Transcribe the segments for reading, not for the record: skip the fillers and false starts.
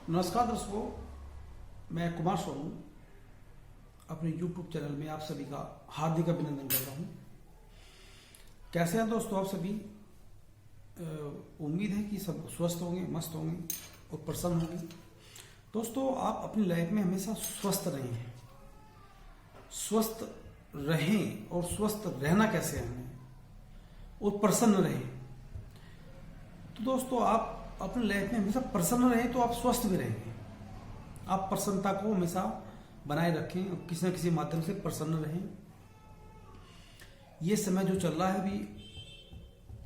नमस्कार दर्शकों, मैं कुमार सोनू अपने YouTube चैनल में आप सभी का हार्दिक अभिनंदन कर रहा हूँ। कैसे हैं दोस्तों आप सभी? उम्मीद है कि सब स्वस्थ होंगे, मस्त होंगे और प्रसन्न होंगे। दोस्तों, आप अपनी लाइफ में हमेशा स्वस्थ रहें। स्वस्थ रहें और स्वस्थ रहना कैसे है हमें, और प्रसन्न रहें। तो दोस्तों, आप अपनी लाइफ में हमेशा प्रसन्न रहें तो आप स्वस्थ भी रहेंगे। आप प्रसन्नता को हमेशा बनाए रखें और किसी न किसी माध्यम से प्रसन्न रहें। ये समय जो चल रहा है अभी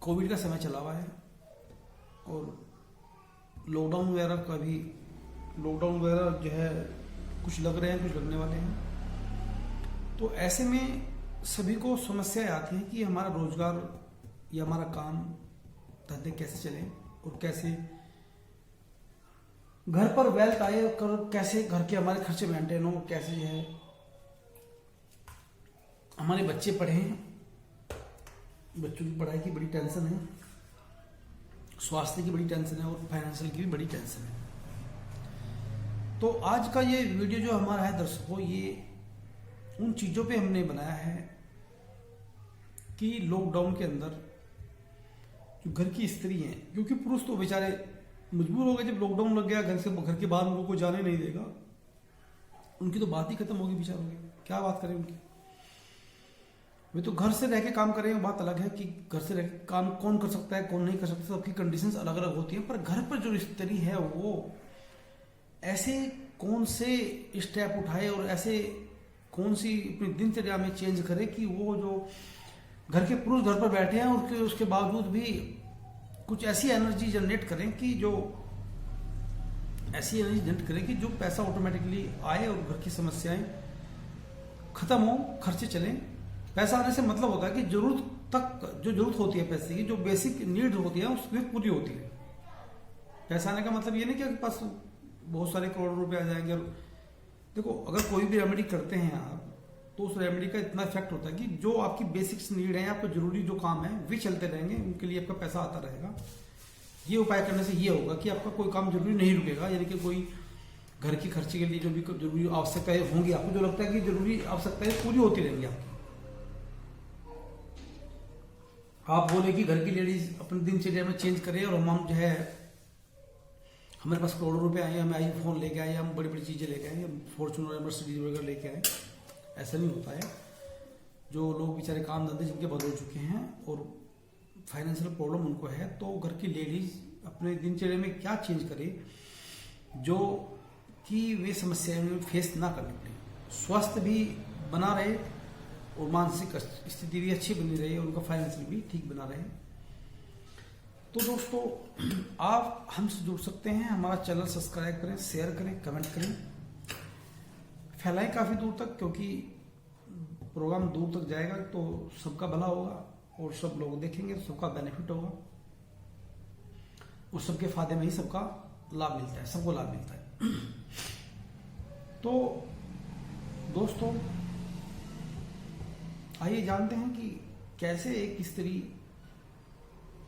कोविड का समय चला हुआ है और लॉकडाउन वगैरह जो है कुछ लग रहे हैं, कुछ लगने वाले हैं। तो ऐसे में सभी को समस्याएं आती हैं कि हमारा रोजगार या हमारा काम धंधे कैसे चले और कैसे घर पर वेल्थ आए और कैसे घर के हमारे खर्चे मेंटेन हो, कैसे जो है हमारे बच्चे पढ़े। बच्चों की पढ़ाई की बड़ी टेंशन है, स्वास्थ्य की बड़ी टेंशन है और फाइनेंशियल की भी बड़ी टेंशन है। तो आज का ये वीडियो जो हमारा है दर्शकों, ये उन चीजों पे हमने बनाया है कि लॉकडाउन के अंदर जो घर की स्त्री हैं, क्योंकि पुरुष तो बेचारे मजबूर हो गए। जब लॉकडाउन लग गया, घर के बाहर उनको कोई जाने नहीं देगा, उनकी तो बात ही खत्म होगी बेचारों की। क्या बात करें उनकी? वे तो घर से रह के काम करें, बात अलग है कि घर से रह के काम कौन कर सकता है, कौन नहीं कर सकता, सबकी कंडीशंस अलग अलग होती हैं। पर घर पर जो स्त्री है वो ऐसे कौन से स्टेप उठाए और ऐसे कौन सी अपनी दिनचर्या में चेंज करे कि वो जो घर के पुरुष घर पर बैठे हैं और उसके बावजूद भी कुछ ऐसी एनर्जी जनरेट करें कि जो पैसा ऑटोमेटिकली आए और घर की समस्याएं खत्म हो, खर्चे चलें। पैसा आने से मतलब होता है कि जरूरत तक जो जरूरत होती है पैसे की, जो बेसिक नीड होती है उसमें पूरी होती है। पैसा आने का मतलब ये नहीं कि आपके पास बहुत सारे करोड़ रुपए आ जाएंगे। देखो, अगर कोई भी रेमेडी करते हैं आप, तो उस रेमेडी का इतना इफेक्ट होता है कि जो आपकी बेसिक्स नीड है, आपको जरूरी जो काम है वे चलते रहेंगे, उनके लिए आपका पैसा आता रहेगा। ये उपाय करने से ये होगा कि आपका कोई काम जरूरी नहीं रुकेगा। यानी कि कोई घर की खर्चे के लिए जो भी जरूरी आवश्यकताएं होंगी, आपको जो लगता है कि जरूरी आवश्यकताएं पूरी होती रहेंगी आपकी। आप बोले कि घर की लेडीज अपने दिनचर्या में चेंज करें और हम जो है हमारे पास करोड़ों रुपए आए, हम आईफोन लेके आए, हम बड़ी बड़ी चीजें लेके आए, हम फॉर्च्यूनर मर्सिडीज वगैरह लेके आए। ऐसा नहीं होता है। जो लोग बेचारे काम धंधे जिनके बंद हो चुके हैं और फाइनेंशियल प्रॉब्लम उनको है, तो घर की लेडीज अपने दिनचर्या में क्या चेंज करे जो कि वे समस्याएं फेस ना करनी पड़े, स्वास्थ्य भी बना रहे और मानसिक स्थिति भी अच्छी बनी रहे और उनका फाइनेंशियल भी ठीक बना रहे। तो दोस्तों, आप हमसे जुड़ सकते हैं। हमारा चैनल सब्सक्राइब करें, शेयर करें, कमेंट करें, फैलाएं काफी दूर तक, क्योंकि प्रोग्राम दूर तक जाएगा तो सबका भला होगा और सब लोग देखेंगे तो सबका बेनिफिट होगा और सबके फायदे में ही सबका लाभ मिलता है, सबको लाभ मिलता है। तो दोस्तों, आइए जानते हैं कि कैसे एक स्त्री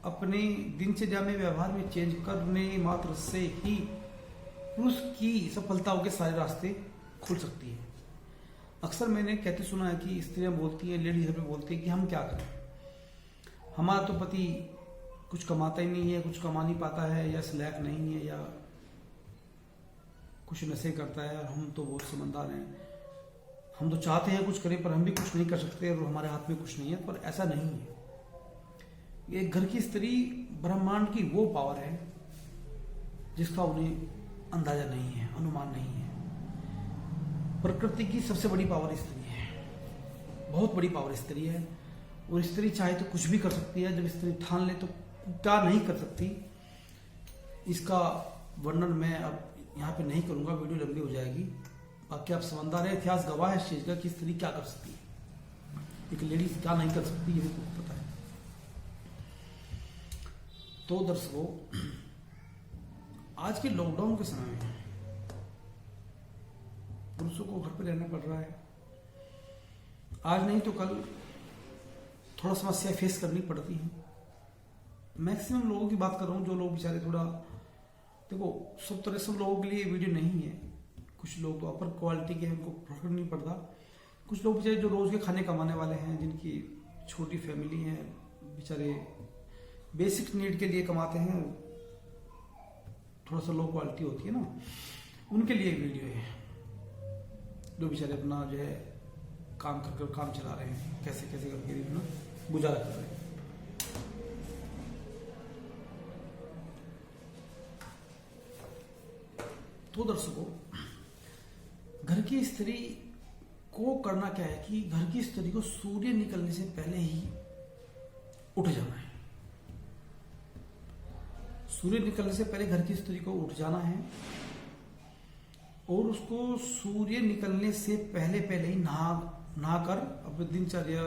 अपने दिनचर्या में, व्यवहार में चेंज करने मात्र से ही पुरुष की सफलताओं के सारे रास्ते खुल सकती है। अक्सर मैंने कहते सुना है कि स्त्रियां बोलती हैं, लेडीज में बोलती है कि हम क्या करें, हमारा तो पति कुछ कमाता ही नहीं है, कुछ कमा नहीं पाता है, या लायक नहीं है, या कुछ नशे करता है, हम तो बहुत समझदार हैं, हम तो चाहते हैं कुछ करें पर हम भी कुछ नहीं कर सकते और हमारे हाथ में कुछ नहीं है। पर ऐसा नहीं है। एक घर की स्त्री ब्रह्मांड की वो पावर है जिसका उन्हें अंदाजा नहीं है, अनुमान नहीं है। प्रकृति की सबसे बड़ी पावर स्त्री है, बहुत बड़ी पावर स्त्री है। और स्त्री चाहे तो कुछ भी कर सकती है। जब स्त्री ठान ले तो क्या नहीं कर सकती, इसका वर्णन मैं अब यहाँ पे नहीं करूंगा, वीडियो लंबी हो जाएगी। बाकी आप समझदार है, इतिहास गवाह है इस चीज का कि स्त्री क्या कर सकती है, एक लेडीज क्या नहीं कर सकती, ये भी पता है। तो दर्शकों, आज के लॉकडाउन के समय में पुरुषों को घर पर रहना पड़ रहा है। आज नहीं तो कल थोड़ा समस्या फेस करनी पड़ती है। मैक्सिमम लोगों की बात कर रहा हूँ, जो लोग बेचारे थोड़ा देखो सब लोगों के लिए वीडियो नहीं है। कुछ लोग तो अपर क्वालिटी के हैं, उनको फर्क नहीं पड़ता। कुछ लोग बेचारे जो रोज के खाने कमाने वाले हैं, जिनकी छोटी फैमिली है, बेचारे बेसिक नीड के लिए कमाते हैं, थोड़ा सा लो क्वालिटी होती है ना, उनके लिए वीडियो है। जो बेचारे अपना जो है काम कर काम चला रहे हैं, कैसे कैसे करके अपना गुजारा कर रहे हैं। तो दर्शकों, घर की स्त्री को करना क्या है कि घर की स्त्री को सूर्य निकलने से पहले ही उठ जाना है। सूर्य निकलने से पहले घर की स्त्री को उठ जाना है और उसको सूर्य निकलने से पहले पहले ही नहाकर अपने दिनचर्या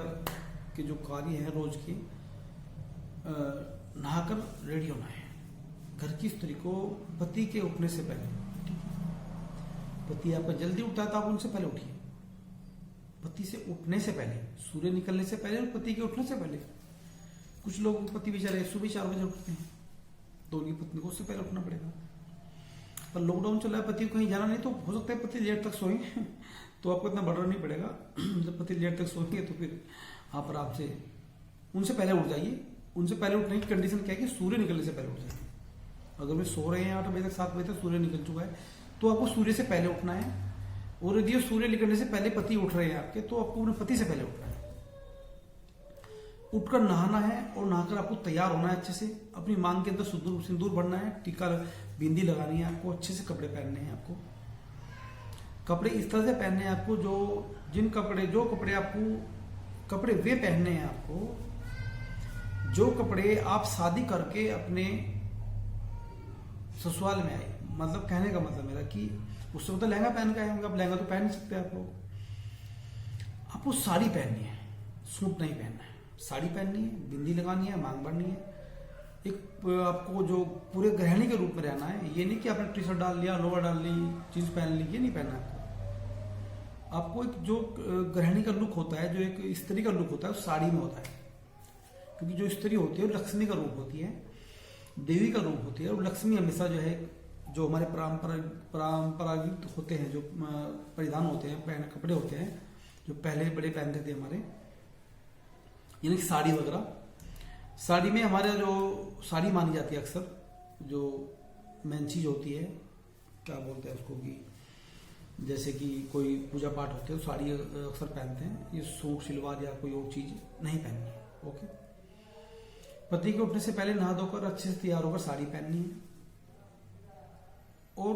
के जो कार्य हैं रोज के, नहाकर रेडी होना है। घर की स्त्री को पति के उठने से पहले, पति आपका जल्दी उठता है तो आप उनसे पहले उठिए। पति से उठने से पहले, सूर्य निकलने से पहले और पति के उठने से पहले। कुछ लोग पति बेचारे सुबह 4 बजे उठते हैं, तो उनकी पत्नी को उससे पहले उठना पड़ेगा। पर लॉकडाउन चल रहा है, पति को कहीं जाना नहीं, तो हो सकता है पति लेट तक सोएं तो आपको इतना बर्डन नहीं पड़ेगा। जब पति लेट तक सोएंगे तो फिर आप आराम से उनसे पहले उठ जाइए। उनसे पहले उठने की कंडीशन क्या है कि सूर्य निकलने से पहले उठ जाइए। अगर वे सो रहे हैं 8 बजे तक, 7 बजे तक सूर्य निकल चुका है, तो आपको सूर्य से पहले उठना है। और यदि सूर्य निकलने से पहले पति उठ रहे हैं आपके, तो आपको अपने पति से पहले उठना है। उठकर नहाना है और नहाकर आपको तैयार होना है अच्छे से। अपनी मांग के अंदर सिंदूर भरना है, टीका बिंदी लगानी है आपको, अच्छे से कपड़े पहनने हैं आपको। कपड़े इस तरह से पहनने हैं आपको, जो कपड़े वे पहनने हैं आपको जो कपड़े आप शादी करके अपने ससुराल में आए। मतलब कहने का मतलब मेरा कि उस वक्त लहंगा पहन के आए होंगे, आप लहंगा तो पहन नहीं सकते आप लोग। आपको साड़ी पहननी है, सूट नहीं पहनना है। साड़ी पहननी है, बिंदी लगानी है, मांग भरनी है। एक आपको जो पूरे गृहिणी के रूप में रहना है। ये नहीं कि आपने टी शर्ट डाल लिया, लोअर डाल ली, जींस पहन ली, ये नहीं पहनना आपको। आपको एक जो गृहिणी का लुक होता है, जो एक स्त्री का लुक होता है, वो साड़ी में होता है। क्योंकि जो स्त्री होती है वो लक्ष्मी का रूप होती है, देवी का रूप होती है। और लक्ष्मी हमेशा जो है, जो हमारे परंपरागत होते हैं, जो परिधान होते हैं, कपड़े होते हैं, जो पहले बड़े पहनते थे हमारे, यानी कि साड़ी वगैरह। साड़ी में हमारे जो साड़ी मानी जाती है अक्सर, जो मेन चीज होती है, क्या बोलते हैं उसको, कि जैसे कि कोई पूजा पाठ होते हैं तो साड़ी अक्सर पहनते हैं। ये सूट सलवार या कोई और चीज नहीं पहननी है। ओके। पति के उठने से पहले नहा धोकर अच्छे से तैयार होकर साड़ी पहननी है। और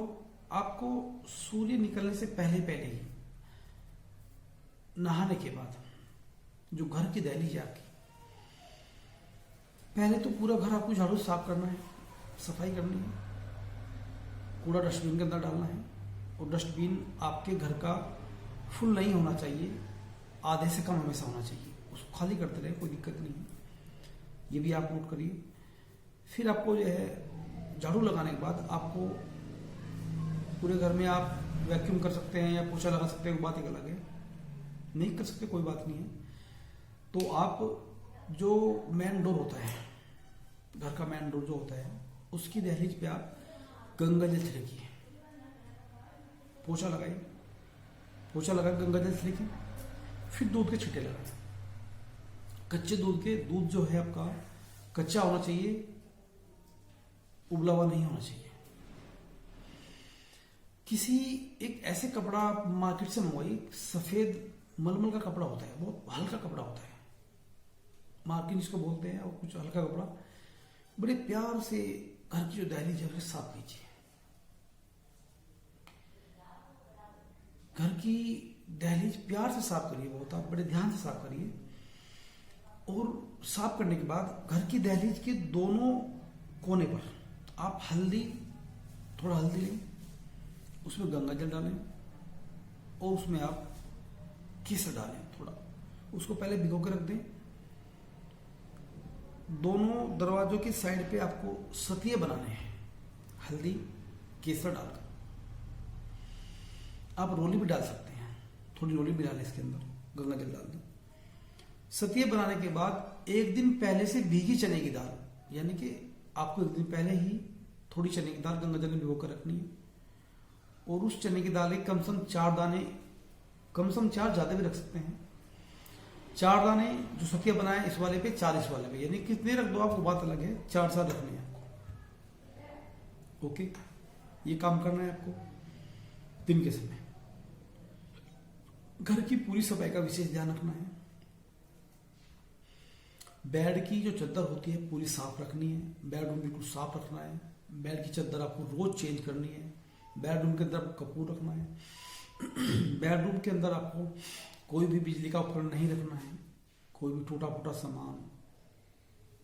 आपको सूर्य निकलने से पहले ही नहाने के बाद जो घर की दहलीज है आपकी, पहले तो पूरा घर आपको झाड़ू साफ करना है, सफाई करनी है, कूड़ा डस्टबिन के अंदर डालना है। और डस्टबिन आपके घर का फुल नहीं होना चाहिए, आधे से कम हमेशा होना चाहिए। उसको खाली करते रहे, कोई दिक्कत नहीं है। ये भी आप नोट करिए। फिर आपको जो है झाड़ू लगाने के बाद आपको पूरे घर में आप वैक्यूम कर सकते हैं या पोछा लगा सकते हैं, बात एक अलग है। नहीं कर सकते कोई बात नहीं है, तो आप जो मेन डोर होता है, घर का मेन डोर जो होता है, उसकी दहलीज पे आप गंगा जल छिड़किए, पोछा लगाइए, पोछा लगा गंगा जल छिड़किए। फिर दूध के छींटे लगाए। कच्चे दूध जो है आपका कच्चा होना चाहिए, उबला हुआ नहीं होना चाहिए। किसी एक ऐसे कपड़ा मार्केट से मंगवाइए, सफेद मलमल का कपड़ा होता है, बहुत हल्का कपड़ा होता है, मार्किन जिसको बोलते हैं, और कुछ हल्का कपड़ा। बड़े प्यार से घर की जो दहलीज है उसे साफ कीजिए। घर की दहलीज प्यार से साफ करिए, बहुत आप बड़े ध्यान से साफ करिए। और साफ करने के बाद घर की दहलीज के दोनों कोने पर आप थोड़ा हल्दी लें, उसमें गंगा जल डालें और उसमें आप केसर डालें थोड़ा। उसको पहले भिगो के रख दें। दोनों दरवाजों की साइड पे आपको सतिये बनाने हैं, हल्दी केसर डालकर। आप रोली भी डाल सकते हैं, थोड़ी रोली भी डालें इसके अंदर, गंगा जल डाल दें। सतिये बनाने के बाद एक दिन पहले से भीगी चने की दाल, यानी कि आपको एक दिन पहले ही थोड़ी चने की दाल गंगा जल में भिगो कर रखनी है, और उस चने की दाल के कम से कम 4 दाने, कम से कम 4, ज़्यादा भी रख सकते हैं, 4 दाने जो सतिया बनाए इस वाले पे 4 इस वाले पे, यानी कितने रख दो आपको बात अलग है, 4 साथ रखने हैं आपको। ओके, ये काम करना है आपको दिन के समय। घर की पूरी सफाई का विशेष ध्यान रखना है। बेड की जो चादर होती है पूरी साफ रखनी है, बेडरूम बिल्कुल साफ रखना है, बेड की चादर आपको रोज चेंज करनी है, बेडरूम के अंदर आपको कपूर रखना है, बेडरूम के अंदर आपको कोई भी बिजली का उपकरण नहीं रखना है, कोई भी टूटा फूटा सामान,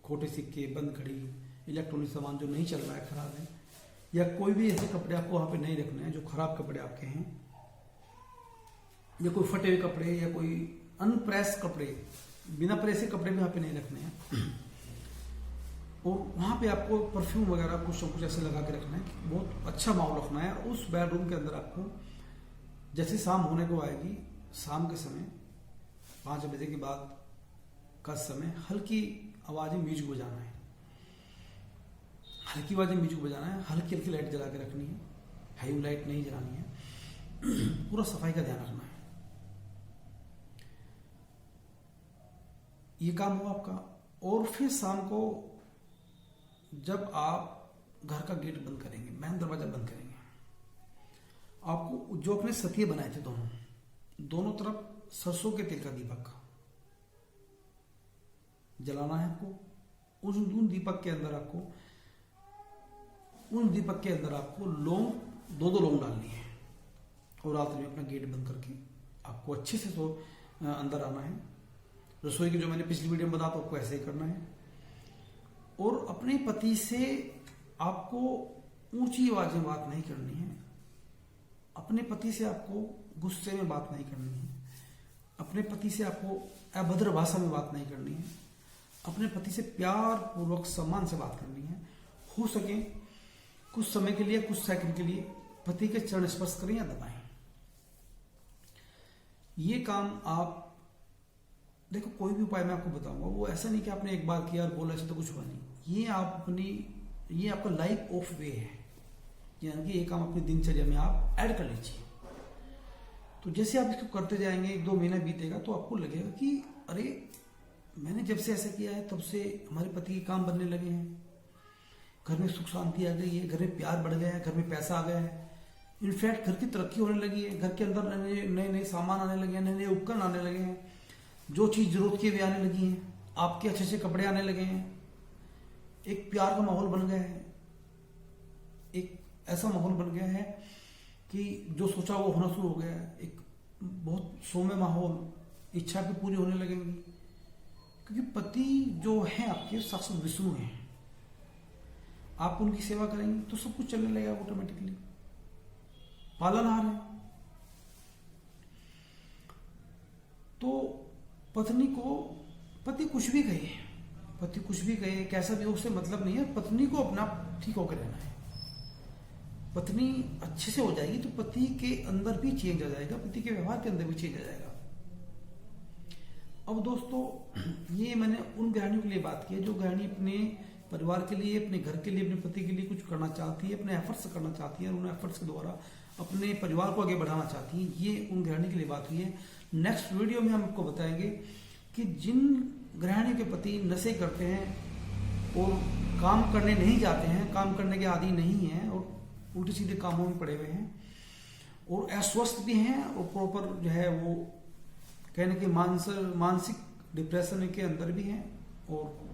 खोटे सिक्के, बंद घड़ी, इलेक्ट्रॉनिक सामान जो नहीं चल रहा है, खराब है, या कोई भी ऐसे कपड़े आपको वहां पे नहीं रखने हैं जो खराब कपड़े आपके हैं, या कोई फटे हुए कपड़े या कोई अनप्रेस कपड़े, बिना प्रेस के कपड़े भी वहां पे नहीं रखने हैं। और वहां पे आपको परफ्यूम वगैरह कुछ ऐसे लगा के रखना है, बहुत अच्छा माहौल रखना है। और उस बेडरूम के अंदर आपको जैसे शाम होने को आएगी, शाम के समय 5 बजे के बाद का समय, हल्की आवाजें म्यूजिक बजाना है, हल्की आवाजें म्यूजिक बजाना है, हल्की हल्की लाइट जला के रखनी है, हाई लाइट नहीं जलानी है, पूरा सफाई का ध्यान रखना है। ये काम हुआ आपका। और फिर शाम को जब आप घर का गेट बंद करेंगे, मेन दरवाजा बंद करेंगे, आपको जो अपने सतिये बनाए थे दोनों तरफ सरसों के तेल का दीपक जलाना है आपको। उन दीपक के अंदर आपको लौंग, 2 लौंग डालनी है, और रात्रि में अपना गेट बंद करके आपको अच्छे से तो अंदर आना है। रसोई की जो मैंने पिछली वीडियो में बताया तो आपको ऐसे ही करना है। और अपने पति से आपको ऊंची आवाज में बात नहीं करनी है, अपने पति से आपको गुस्से में बात नहीं करनी है, अपने पति से आपको अभद्र भाषा में बात नहीं करनी है, अपने पति से प्यार पूर्वक सम्मान से बात करनी है। हो सके कुछ समय के लिए, कुछ सेकंड के लिए पति के चरण स्पर्श करें या दबाएं। ये काम आप देखो, कोई भी उपाय मैं आपको बताऊंगा, वो ऐसा नहीं कि आपने एक बार किया और बोला ऐसे तो कुछ हुआ नहीं। ये आपका लाइफ ऑफ वे है, यानी कि ये काम अपनी दिनचर्या में आप ऐड कर लीजिए। तो जैसे आप इसको करते जाएंगे, 1-2 महीना बीतेगा तो आपको लगेगा कि अरे मैंने जब से ऐसा किया है तब से हमारे पति के काम बनने लगे हैं, घर में सुख शांति आ गई है, घर में प्यार बढ़ गया है, घर में पैसा आ गया है, इनफैक्ट घर की तरक्की होने लगी है, घर के अंदर नए नए सामान आने लगे हैं, नए नए उपकरण आने लगे हैं, जो चीज जरूरत की वे आने लगी हैं, आपके अच्छे अच्छे कपड़े आने लगे हैं, एक प्यार का माहौल बन गया है, एक ऐसा माहौल बन गया है कि जो सोचा वो होना शुरू हो गया है, एक बहुत सौम्य माहौल, इच्छा भी पूरी होने लगेंगी। क्योंकि पति जो है आपके साक्षात विष्णु हैं, आप उनकी सेवा करेंगे तो सब कुछ चलने लगेगा ऑटोमेटिकली, पालनहार है। तो पति कुछ भी कहे, कैसा भी हो, उससे मतलब नहीं है। पत्नी को अपना ठीक होकर रहना है। पत्नी अच्छे से हो जाएगी तो पति के अंदर भी चेंज आ जाएगा, पति के व्यवहार के अंदर भी चेंज आ जाएगा। अब दोस्तों, ये मैंने उन गृहिणियों के लिए बात की है जो गृहिणी अपने परिवार के लिए, अपने घर के लिए, अपने पति के लिए कुछ करना चाहती है, अपने एफर्ट्स करना चाहती है और उन एफर्ट्स के द्वारा अपने परिवार को आगे बढ़ाना चाहती है। ये उन गृहिणी के लिए बात हुई है। नेक्स्ट वीडियो में हम आपको बताएंगे कि जिन गृहिणी के पति नशे करते हैं और काम करने नहीं जाते हैं, काम करने के आदी नहीं हैं और उल्टे सीधे कामों में पड़े हुए हैं और अस्वस्थ भी हैं और प्रॉपर जो है वो कहने के मानसिक डिप्रेशन के अंदर भी हैं और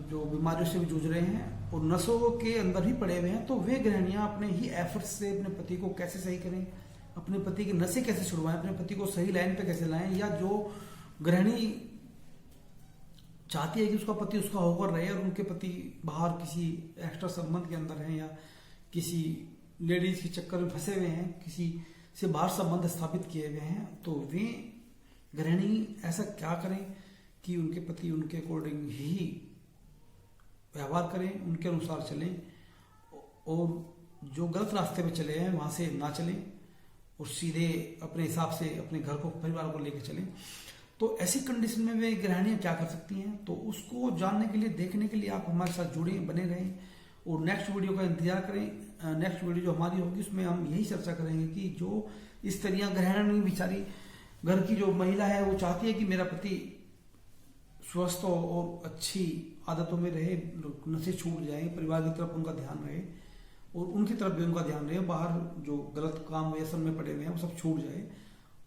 जो बीमारियों से भी जूझ रहे हैं और नशों के अंदर ही पड़े हुए हैं। तो वे गृहिणियां अपने ही एफर्ट्स से अपने पति को कैसे सही करें, अपने पति के नशे कैसे छुड़वाएं, अपने पति को सही लाइन पे कैसे लाएं, या जो गृहिणी चाहती है कि उसका पति उसका होकर रहे और उनके पति बाहर किसी एक्स्ट्रा संबंध के अंदर हैं या किसी लेडीज के चक्कर में फंसे हुए हैं, किसी से बाहर संबंध स्थापित किए हुए हैं, तो वे गृहिणी ऐसा क्या करें कि उनके पति उनके अकॉर्डिंग ही व्यवहार करें, उनके अनुसार चलें और जो गलत रास्ते पे चले हैं वहां से ना चलें और सीधे अपने हिसाब से अपने घर को, परिवार को लेकर चलें। तो ऐसी कंडीशन में वे गृहिणियां क्या कर सकती हैं, तो उसको जानने के लिए, देखने के लिए आप हमारे साथ जुड़े, बने रहें और नेक्स्ट वीडियो का इंतजार करें। नेक्स्ट वीडियो जो हमारी होगी उसमें हम यही चर्चा करेंगे कि जो स्त्रियां गृहिणी बेचारी घर की जो महिला है वो चाहती है कि मेरा पति स्वस्थ हो और अच्छी आदतों में रहे, नशे छूट जाए, परिवार की तरफ उनका ध्यान रहे और उनकी तरफ भी उनका ध्यान रहे, बाहर जो गलत काम व्यसन में पड़े हुए हैं वो सब छूट जाए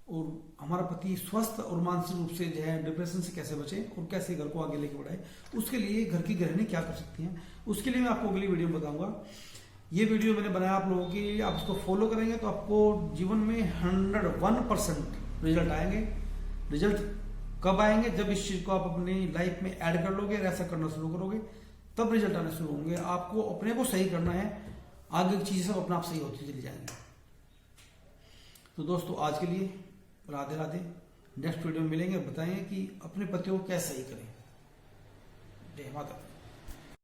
और हमारा पति स्वस्थ और मानसिक रूप से जो है डिप्रेशन से कैसे बचे और कैसे घर को आगे लेके बढ़ाए, उसके लिए घर की गृहिणी क्या कर सकती हैं, उसके लिए मैं आपको अगली वीडियो में बताऊंगा। ये वीडियो मैंने बनाया आप लोगों के लिए, आप इसको फॉलो करेंगे तो आपको जीवन में 101% रिजल्ट आएंगे। रिजल्ट कब आएंगे? जब इस चीज को आप अपनी लाइफ में ऐड कर लोगे, ऐसा करना शुरू करोगे, तब रिजल्ट आने शुरू होंगे। आपको अपने को सही करना है, आगे की चीजें सब अपने आप सही होती चली जाएंगी। तो दोस्तों आज के लिए राधे राधे। नेक्स्ट वीडियो में मिलेंगे, बताएंगे कि अपने पतियों को कैसे सही करें। जय माता।